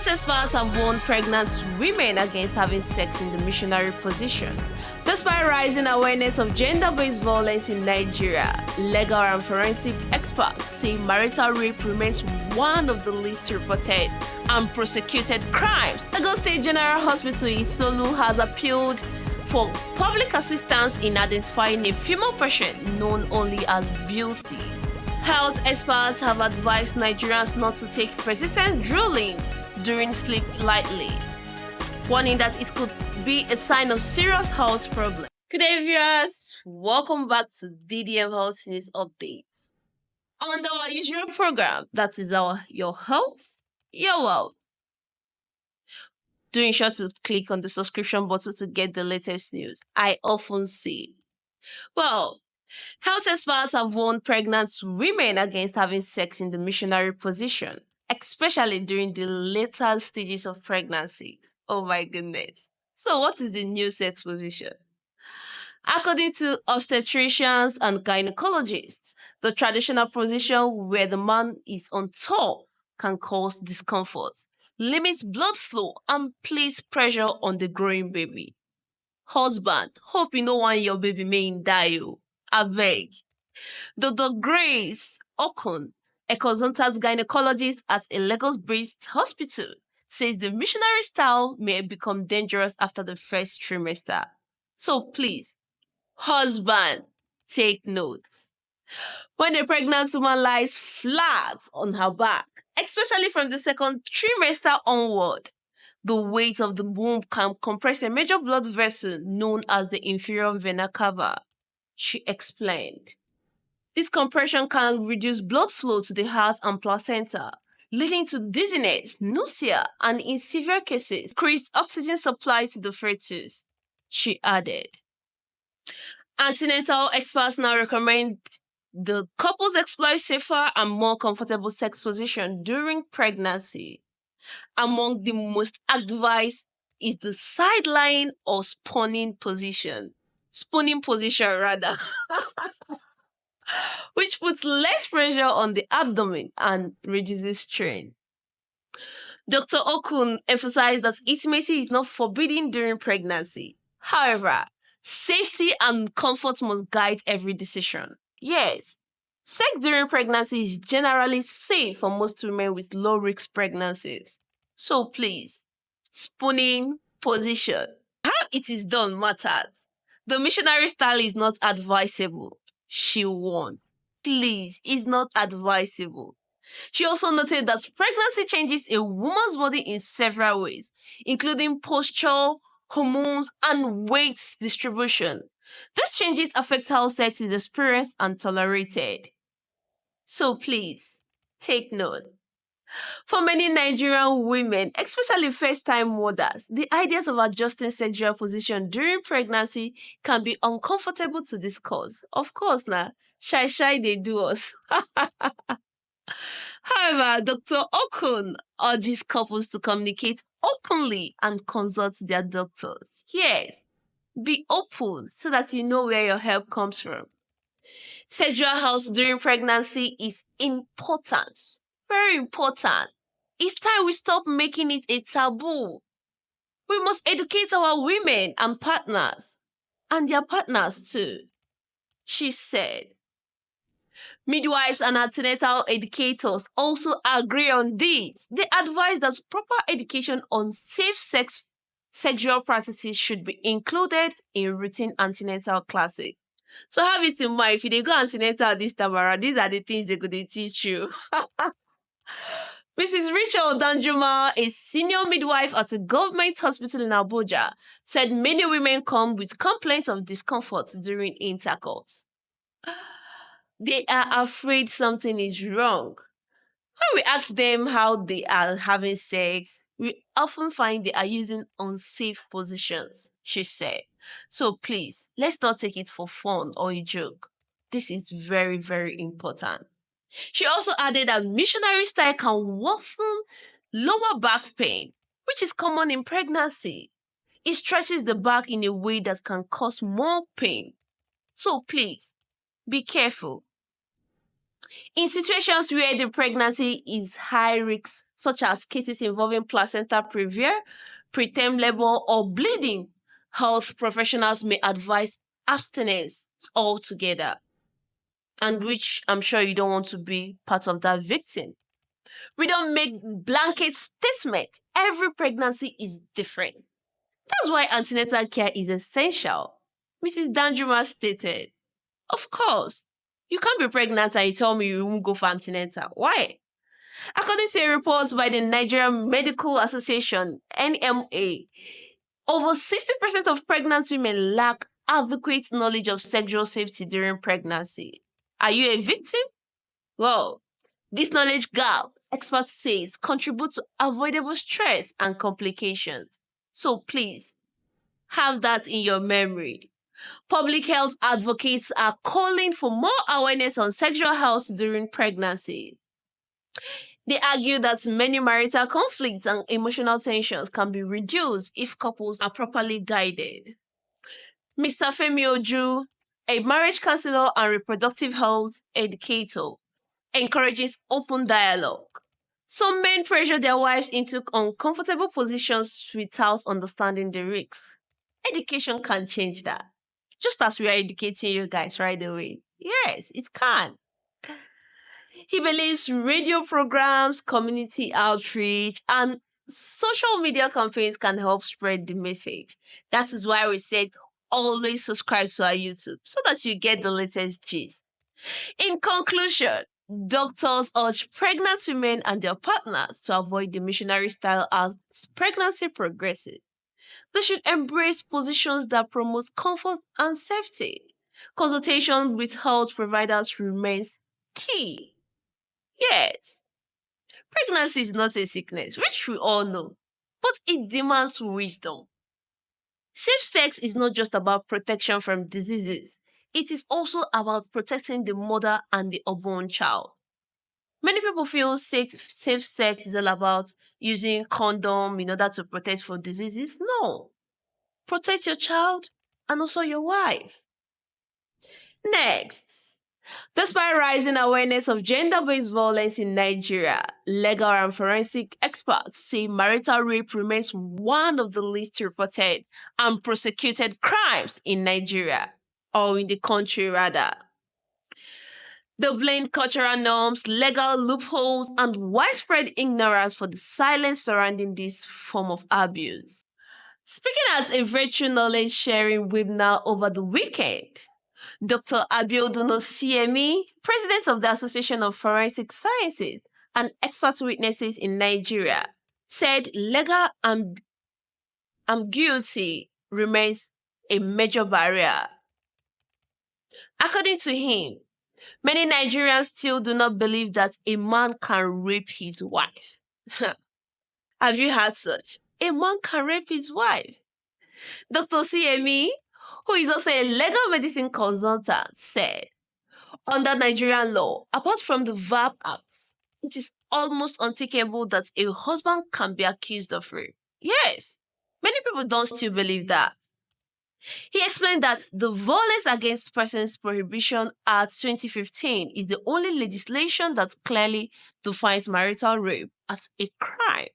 experts have warned pregnant women against having sex in the missionary position. Despite rising awareness of gender-based violence in Nigeria, legal and forensic experts say marital rape remains one of the least reported and prosecuted crimes. Lagos State General Hospital Isolu has appealed for public assistance in identifying a female patient known only as Beauty. Health experts have advised Nigerians not to take persistent drooling during sleep lightly, warning that it could be a sign of serious health problem. Good day, viewers. Welcome back to DDM Health News Updates. On our usual program, that is your health, your wealth. Do ensure to click on the subscription button to get the latest news. I often say, well, health experts have warned pregnant women against having sex in the missionary position, especially during the later stages of pregnancy. Oh my goodness. So what is the new sex position? According to obstetricians and gynecologists, the traditional position where the man is on top can cause discomfort, limits blood flow, and place pressure on the growing baby. Husband, hope you no want your baby may die. Abeg. Dr. Grace Okun, a consultant gynecologist at a Lagos-based hospital, says the missionary style may become dangerous after the first trimester. So please, husband, take note. When a pregnant woman lies flat on her back, especially from the second trimester onward, the weight of the womb can compress a major blood vessel known as the inferior vena cava, she explained. This compression can reduce blood flow to the heart and placenta, leading to dizziness, nausea, and in severe cases, increased oxygen supply to the fetus, she added. Antenatal experts now recommend the couples explore safer and more comfortable sex position during pregnancy. Among the most advised is the side lying or spooning position. Spooning position, rather. Which puts less pressure on the abdomen and reduces strain. Dr. Okun emphasized that intimacy is not forbidden during pregnancy. However, safety and comfort must guide every decision. Yes, sex during pregnancy is generally safe for most women with low-risk pregnancies. So please, spooning position. How it is done matters. The missionary style is not advisable, she warned. Please, it's not advisable. She also noted that pregnancy changes a woman's body in several ways, including posture, hormones, and weight distribution. These changes affect how sex is experienced and tolerated. So please, take note. For many Nigerian women, especially first-time mothers, the ideas of adjusting sexual position during pregnancy can be uncomfortable to discuss. Of course, shy they do us. However, Dr. Okun urges couples to communicate openly and consult their doctors. Yes, be open so that you know where your help comes from. Sexual health during pregnancy is important. Very important. It's time we stop making it a taboo. We must educate our women and partners, and their partners too, she said. Midwives and antenatal educators also agree on this. They advise that proper education on safe sexual practices should be included in routine antenatal classes. So have it in mind, if you go antenatal this time around, these are the things they're going to teach you. Mrs. Rachel Danjuma, a senior midwife at a government hospital in Abuja, said many women come with complaints of discomfort during intercourse. They are afraid something is wrong. When we ask them how they are having sex, we often find they are using unsafe positions, she said. So please, let's not take it for fun or a joke. This is very, very important. She also added that missionary style can worsen lower back pain, which is common in pregnancy. It stretches the back in a way that can cause more pain. So please, be careful. In situations where the pregnancy is high risk, such as cases involving placenta previa, preterm labor, or bleeding, health professionals may advise abstinence altogether, and which I'm sure you don't want to be part of that victim. We don't make blanket statements. Every pregnancy is different. That's why antenatal care is essential. Mrs. Danjuma stated, of course, you can't be pregnant and you tell me you won't go for antenatal. Why? According to a report by the Nigerian Medical Association, NMA, over 60% of pregnant women lack adequate knowledge of sexual safety during pregnancy. Are you a victim? Well, this knowledge gap, experts say, contributes to avoidable stress and complications. So please, have that in your memory. Public health advocates are calling for more awareness on sexual health during pregnancy. They argue that many marital conflicts and emotional tensions can be reduced if couples are properly guided. Mr. Femi Oju, a marriage counselor and reproductive health educator, encourages open dialogue. Some men pressure their wives into uncomfortable positions without understanding the risks. Education can change that. Just as we are educating you guys right away. Yes, it can. He believes radio programs, community outreach, and social media campaigns can help spread the message. That is why we said always subscribe to our YouTube so that you get the latest gist. In conclusion, doctors urge pregnant women and their partners to avoid the missionary style as pregnancy progresses. They should embrace positions that promote comfort and safety. Consultation with health providers remains key. Yes, pregnancy is not a sickness, which we all know, but it demands wisdom. Safe sex is not just about protection from diseases, it is also about protecting the mother and the unborn child. Many people feel safe sex is all about using condom in order to protect from diseases. No, protect your child and also your wife. Next, despite rising awareness of gender-based violence in Nigeria, legal and forensic experts say marital rape remains one of the least reported and prosecuted crimes in Nigeria, or in the country rather. They blame cultural norms, legal loopholes, and widespread ignorance for the silence surrounding this form of abuse. Speaking at a virtual knowledge sharing webinar over the weekend, Dr. Abiodun CME, president of the Association of Forensic Sciences and expert witnesses in Nigeria, said legal ambiguity remains a major barrier. According to him, many Nigerians still do not believe that a man can rape his wife. Have you heard such? A man can rape his wife. Dr. CME, who is also a legal medicine consultant, said, under Nigerian law, apart from the VAP Act, it is almost unthinkable that a husband can be accused of rape. Yes, many people don't still believe that. He explained that the Violence Against Persons Prohibition Act 2015 is the only legislation that clearly defines marital rape as a crime.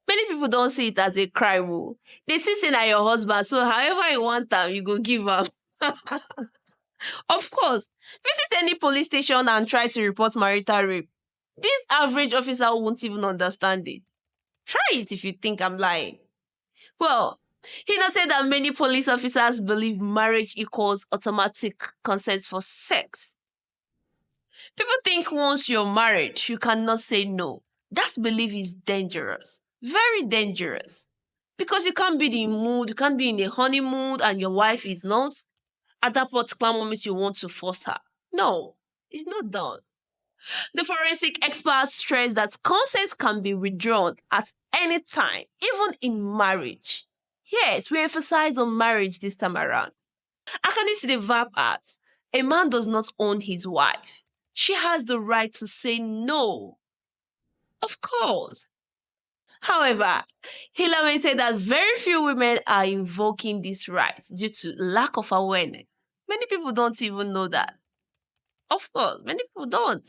Many people don't see it as a crime. Oh. They see saying that your husband, so however you want them, you go give up. Of course, visit any police station and try to report marital rape. This average officer won't even understand it. Try it if you think I'm lying. Well, he noted that many police officers believe marriage equals automatic consent for sex. People think once you're married, you cannot say no. That belief is dangerous. Very dangerous. Because you can't be in the mood, you can't be in a honeymoon and your wife is not. At that particular moment, you want to force her. No, it's not done. The forensic experts stress that consent can be withdrawn at any time, even in marriage. Yes, we emphasize on marriage this time around. According to the VAP Act, a man does not own his wife. She has the right to say no. Of course. However, he lamented that very few women are invoking this right due to lack of awareness. Many people don't even know that. Of course, many people don't.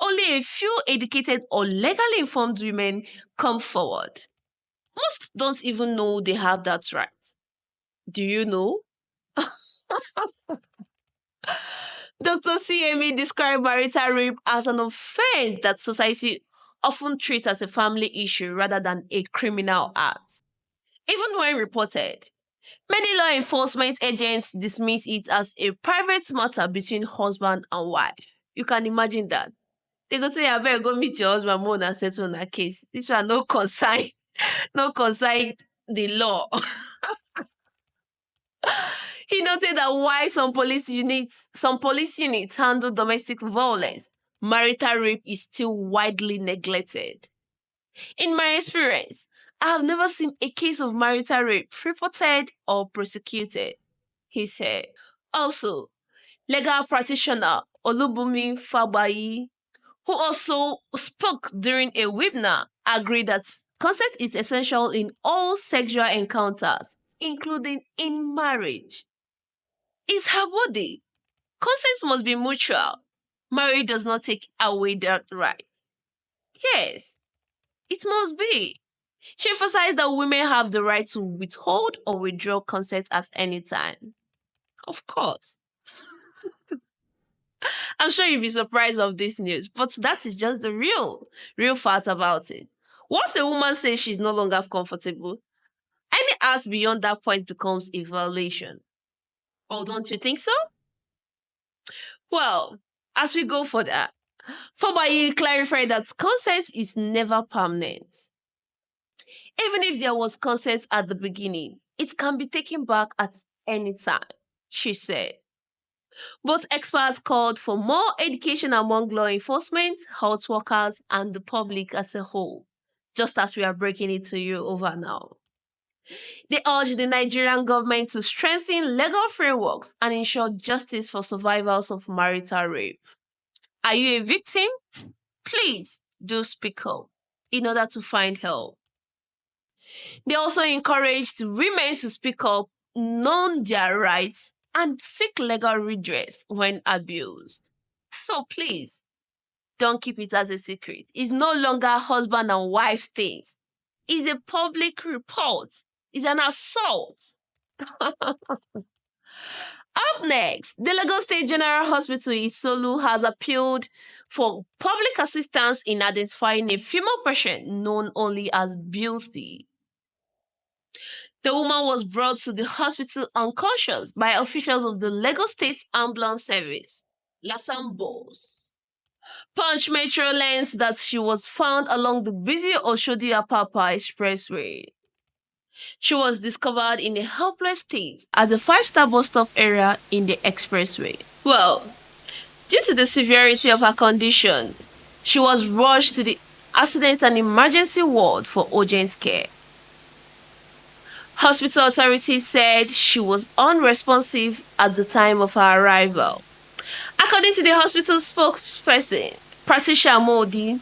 Only a few educated or legally informed women come forward. Most don't even know they have that right. Do you know? Dr. CME described marital rape as an offense that society often treats as a family issue rather than a criminal act. Even when reported, many law enforcement agents dismiss it as a private matter between husband and wife. You can imagine that. They go say, I better go meet your husband more and settle on a case. This one no consign, no consign the law. He noted that while some police units handle domestic violence, marital rape is still widely neglected. In my experience, I have never seen a case of marital rape reported or prosecuted, he said. Also, legal practitioner Olubumi Fabayi, who also spoke during a webinar, agreed that consent is essential in all sexual encounters, including in marriage. It's her body. Consent must be mutual. Marriage does not take away that right. Yes, it must be. She emphasized that women have the right to withhold or withdraw consent at any time. Of course. I'm sure you'll be surprised of this news, but that is just the real fact about it. Once a woman says she's no longer comfortable, any act beyond that point becomes a violation. Oh, don't you think so? Well, as we go further, Fabayi clarified that consent is never permanent. Even if there was consent at the beginning, it can be taken back at any time, she said. Both experts called for more education among law enforcement, health workers, and the public as a whole, just as we are breaking it to you over now. They urged the Nigerian government to strengthen legal frameworks and ensure justice for survivors of marital rape. Are you a victim? Please do speak up in order to find help. They also encouraged women to speak up, know their rights, and seek legal redress when abused. So please, don't keep it as a secret. It's no longer husband and wife things. It's a public report. It's an assault. Up next, the Lagos State General Hospital Isolu has appealed for public assistance in identifying a female patient known only as Beauty. The woman was brought to the hospital unconscious by officials of the Lagos State Ambulance Service, Lasambos. Punch Metro learns that she was found along the busy Oshodi-Apapa Expressway. She was discovered in a helpless state at the 5-star bus stop area in the expressway. Well, due to the severity of her condition, she was rushed to the accident and emergency ward for urgent care. Hospital authorities said she was unresponsive at the time of her arrival. According to the hospital spokesperson, Patricia Modi,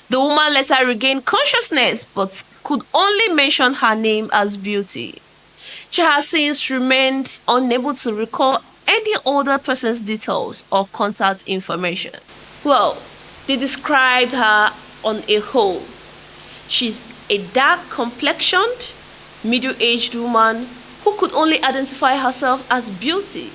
the woman later regained consciousness but could only mention her name as Beauty. She has since remained unable to recall any other person's details or contact information. Well, they described her on a whole. She's a dark-complexioned, middle-aged woman who could only identify herself as Beauty,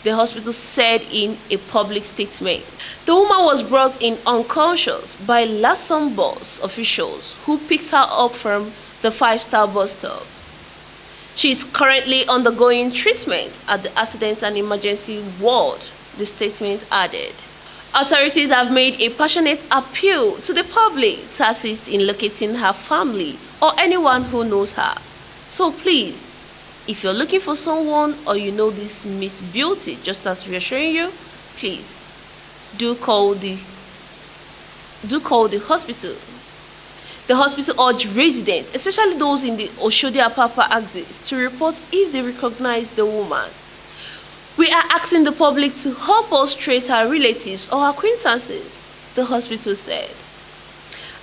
the hospital said in a public statement. The woman was brought in unconscious by Lasson bus officials who picked her up from the 5-star bus stop. She is currently undergoing treatment at the accident and emergency ward, the statement added. Authorities have made a passionate appeal to the public to assist in locating her family or anyone who knows her. So please, if you're looking for someone or you know this Miss Beauty, just as we are showing you, please do call the hospital. The hospital urged residents, especially those in the Oshodi-Apapa axis, to report if they recognize the woman. We are asking the public to help us trace her relatives or acquaintances, the hospital said.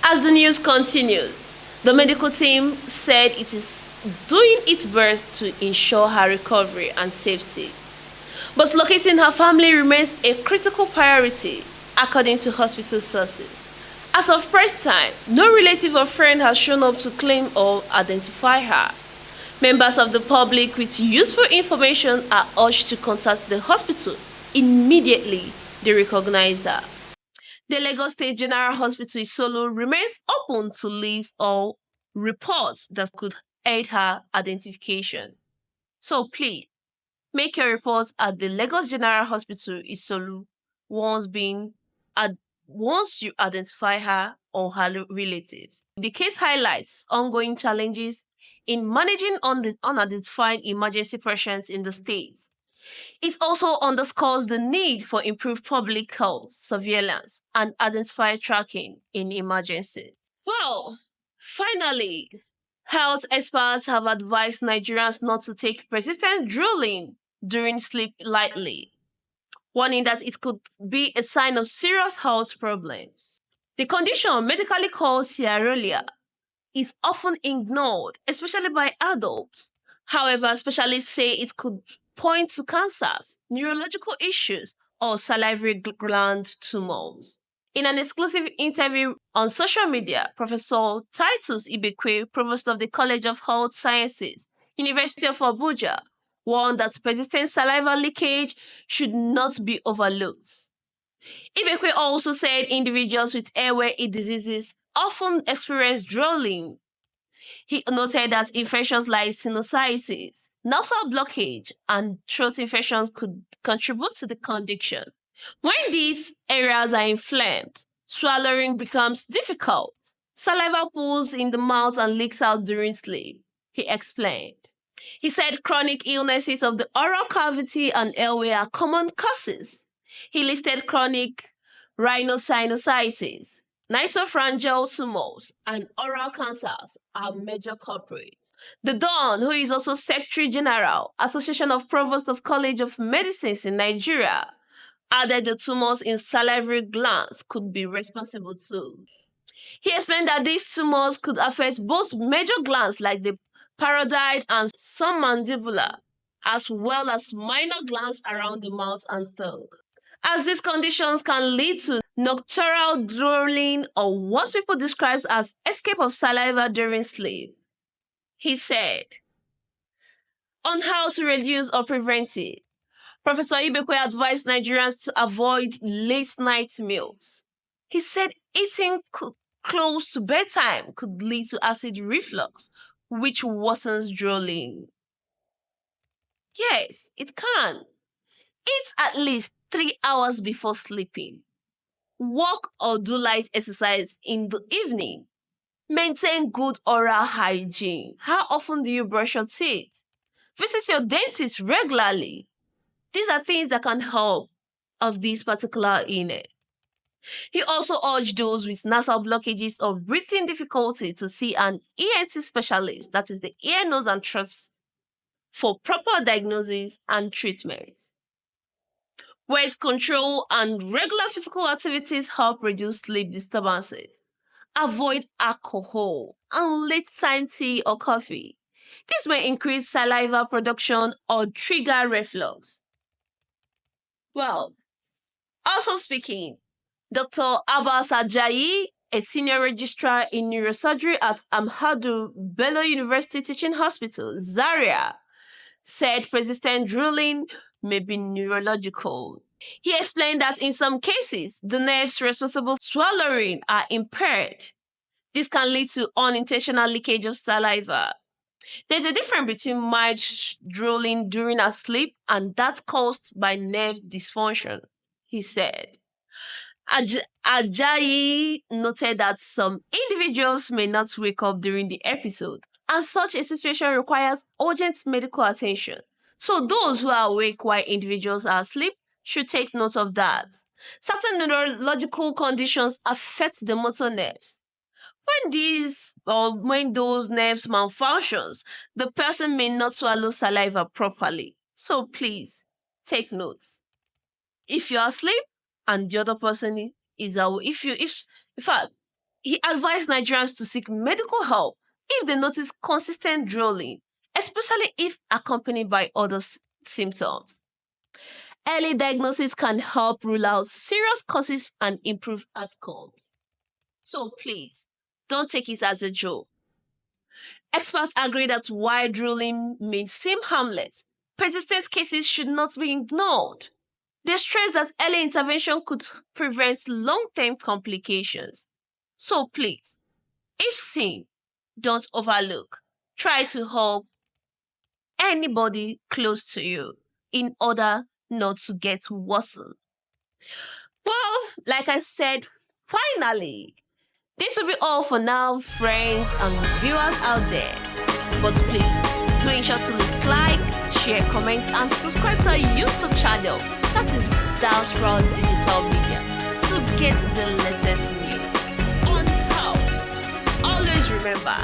As the news continues, the medical team said it is doing its best to ensure her recovery and safety. But locating her family remains a critical priority, according to hospital sources. As of press time, no relative or friend has shown up to claim or identify her. Members of the public with useful information are urged to contact the hospital immediately they recognize her. The Lagos State General Hospital Isolo remains open to leads or reports that could aid her identification. So please, make your reports at the Lagos General Hospital Isolu once being ad- once you identify her or her relatives. The case highlights ongoing challenges in managing unidentified emergency patients in the state. It also underscores the need for improved public health surveillance and identified tracking in emergencies. Well, finally, health experts have advised Nigerians not to take persistent drilling during sleep lightly, warning that it could be a sign of serious health problems. The condition, medically called Sierra, is often ignored, especially by adults. However, specialists say it could point to cancers, neurological issues, or salivary gland tumors. In an exclusive interview on social media, Professor Titus Ibekwe, provost of the College of Health Sciences, University of Abuja, warned that persistent saliva leakage should not be overlooked. Ibekwe also said individuals with airway diseases often experience drooling. He noted that infections like sinusitis, nasal blockage, and throat infections could contribute to the condition. When these areas are inflamed, swallowing becomes difficult. Saliva pools in the mouth and leaks out during sleep, he explained. He said chronic illnesses of the oral cavity and airway are common causes. He listed chronic rhinosinusitis, nasopharyngeal tumors, and oral cancers are major culprits. The Don, who is also Secretary General, Association of Provosts of College of Medicines in Nigeria, added the tumors in salivary glands could be responsible too. He explained that these tumors could affect both major glands like the parotid and submandibular, as well as minor glands around the mouth and tongue. As these conditions can lead to nocturnal drooling or what people describe as escape of saliva during sleep. He said, on how to reduce or prevent it, Professor Ibekwe advised Nigerians to avoid late night meals. He said eating close to bedtime could lead to acid reflux, which worsens drooling. Yes, it can. Eat at least 3 hours before sleeping. Walk or do light exercise in the evening. Maintain good oral hygiene. How often do you brush your teeth? Visit your dentist regularly. These are things that can help of this particular illness. He also urged those with nasal blockages or breathing difficulty to see an ENT specialist, that is the ear, nose, and throat, for proper diagnosis and treatment. Weight control and regular physical activities help reduce sleep disturbances. Avoid alcohol and late-time tea or coffee. This may increase saliva production or trigger reflux. Well, also speaking, Dr. Abbas Ajayi, a senior registrar in neurosurgery at Ahmadu Bello University Teaching Hospital, Zaria, said persistent drooling may be neurological. He explained that in some cases, the nerves responsible for swallowing are impaired. This can lead to unintentional leakage of saliva. There's a difference between mild drooling during a sleep and that caused by nerve dysfunction, he said. Ajayi noted that some individuals may not wake up during the episode, and such a situation requires urgent medical attention. So those who are awake while individuals are asleep should take note of that. Certain neurological conditions affect the motor nerves. When those nerves malfunctions, the person may not swallow saliva properly. So please take notes. If you're asleep and the other person is awake, in fact, he advised Nigerians to seek medical help if they notice consistent drooling, especially if accompanied by other symptoms. Early diagnosis can help rule out serious causes and improve outcomes. So please, don't take it as a joke. Experts agree that while drilling may seem harmless, persistent cases should not be ignored. They stress that early intervention could prevent long-term complications. So please, if seen, don't overlook. Try to help anybody close to you in order not to get worsened. Well, like I said, finally, this will be all for now, friends and viewers out there. But please, do ensure to like, share, comment, and subscribe to our YouTube channel. That is Diaspora Digital Media to get the latest news on health. Always remember,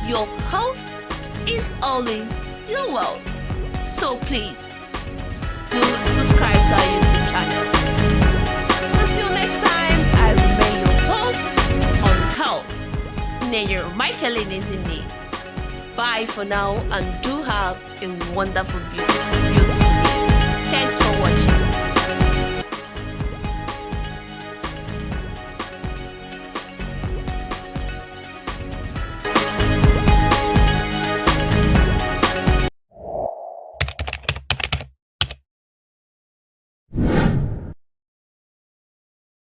your health is always your wealth. So please, do subscribe to our YouTube channel. Until next time, I remain your host on health, Neyo Michaeline Izini. Bye for now and do have a wonderful, beautiful day. Thanks for watching.